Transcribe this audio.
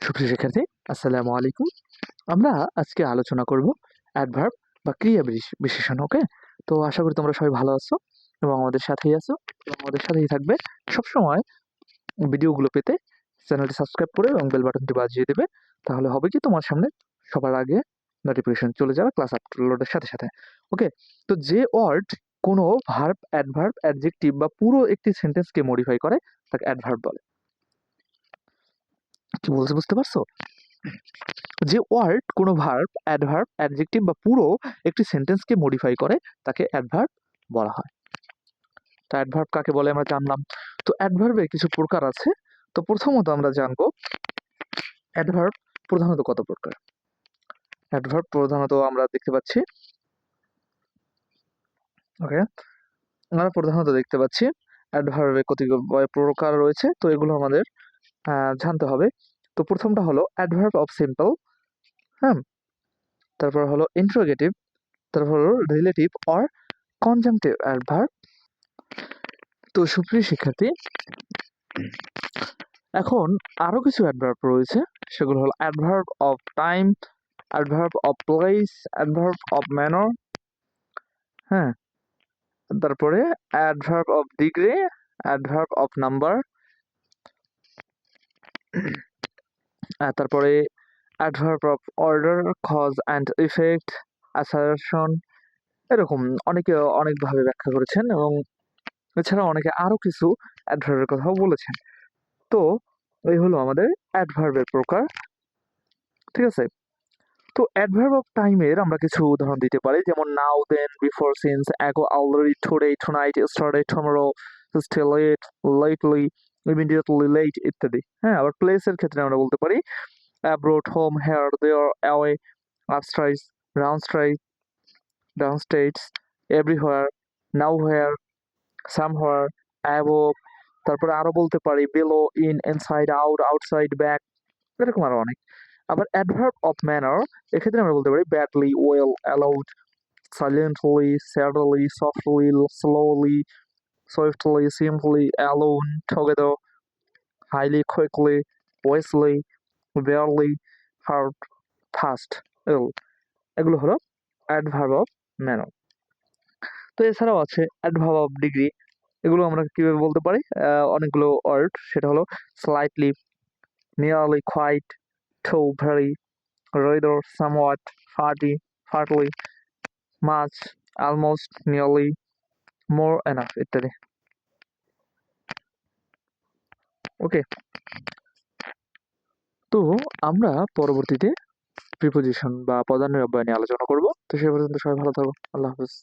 সুপ্রিয় শিক্ষার্থী, আসসালামু আলাইকুম। আমরা আজকে আলোচনা করব অ্যাডভার্ব বা ক্রিয়া বিশেষণ। ওকে, তো আশা করি তোমরা সবাই ভালো আছো এবং আমাদের সাথেই আছো এবং আমাদের সাথেই থাকবে সবসময়। ভিডিওগুলো পেতে চ্যানেলটি সাবস্ক্রাইব করে এবং বেল বাটনটি বাজিয়ে দেবে। তাহলে হবে কি, তোমার সামনে সবার আগে নোটিফিকেশন চলে যাবে ক্লাস আপলোডের সাথে সাথে। ওকে, তো যে ওয়ার্ড কোনো ভার্ব, অ্যাডভার্ব, অ্যাডজেক্টিভ বা পুরো একটি সেন্টেন্সকে মডিফাই করে তাকে অ্যাডভার্ব বলে। কি বলছে বুঝতে পারছো? যে ওয়ার্ড কোনো ভার্ব, অ্যাডভার্ব, অ্যাডজেক্টিভ বা পুরো একটি সেন্টেন্সকে মডিফাই করে তাকে অ্যাডভার্ব বলা হয়। তো অ্যাডভার্ব কাকে বলে আমরা জানলাম। তো অ্যাডভার্বের কিছু প্রকার আছে। তো প্রথমত আমরা জানবো অ্যাডভার্ব প্রধানত কত প্রকার। অ্যাডভার্ব প্রধানত আমরা দেখতে পাচ্ছি, ওকে, আমরা প্রধানত দেখতে পাচ্ছি অ্যাডভার্বের কতিপয় প্রকার রয়েছে। তো এগুলো আমাদের জানতে হবে। তো প্রথমটা হলো অ্যাডভার্ব অফ সিম্পল, হ্যাঁ, তারপর হলো ইন্টারোগেটিভ, তারপর হলো রিলেটিভ অর কনজাংটিভ অ্যাডভার্ব। তো সুপ্রিয় শিক্ষার্থী, এখন আরো কিছু অ্যাডভার্ব রয়েছে, সেগুলো হলো adverb of time, adverb of place, adverb of manner, হ্যাঁ, তারপরে adverb of degree, adverb of number, তারপরে adverb of order, cause and effect, assertion. এরকম অনেকে অনেকভাবে ব্যাখ্যা করেছেন এবং এছাড়া অনেকে আরো কিছু অ্যাডভার্বের কথাও বলেছেন। তো এই হলো আমাদের অ্যাডভার্বের প্রকার, ঠিক আছে। তো অ্যাডভার্ব অফ টাইমের আমরা কিছু উদাহরণ দিতে পারি, যেমন now, then, before, since, ago, already, today, tonight, yesterday, tomorrow, still, late, lately, immediately, late ইত্যাদি। হ্যাঁ, আবার প্লেসের ক্ষেত্রে আমরা বলতে পারি abroad, home, here, there, away, upstairs, downstairs, downstates, everywhere, nowhere, somewhere, above. তারপরে আরো বলতে পারি below, in, inside, out, outside, back, এরকম আরো অনেক। আবার অ্যাডভার্ব অফ ম্যানার, এক্ষেত্রে আমরা বলতে পারি badly, well, aloud, silently, sadly, softly, slowly, swiftly, simply, alone, together, highly, quickly, wisely, barely, hard, fast, ill. এগুলো হলো অ্যাডভার্ব অফ ম্যানার। তো এছাড়াও আছে অ্যাডভার্ব অফ ডিগ্রি। এগুলো আমরা কিভাবে বলতে পারি, অনেকগুলো ওয়ার্ড, সেটা হলো slightly, nearly, quite, too, very, rather, somewhat, hearty, heartily, much, almost, nearly, more, enough ইত্যাদি। ওকে, তো আমরা পরবর্তীতে প্রিপোজিশন বা পদান্বয় অব্যয় নিয়ে আলোচনা করব। তো সে পর্যন্ত সবাই ভালো থাকো। আল্লাহ হাফেজ।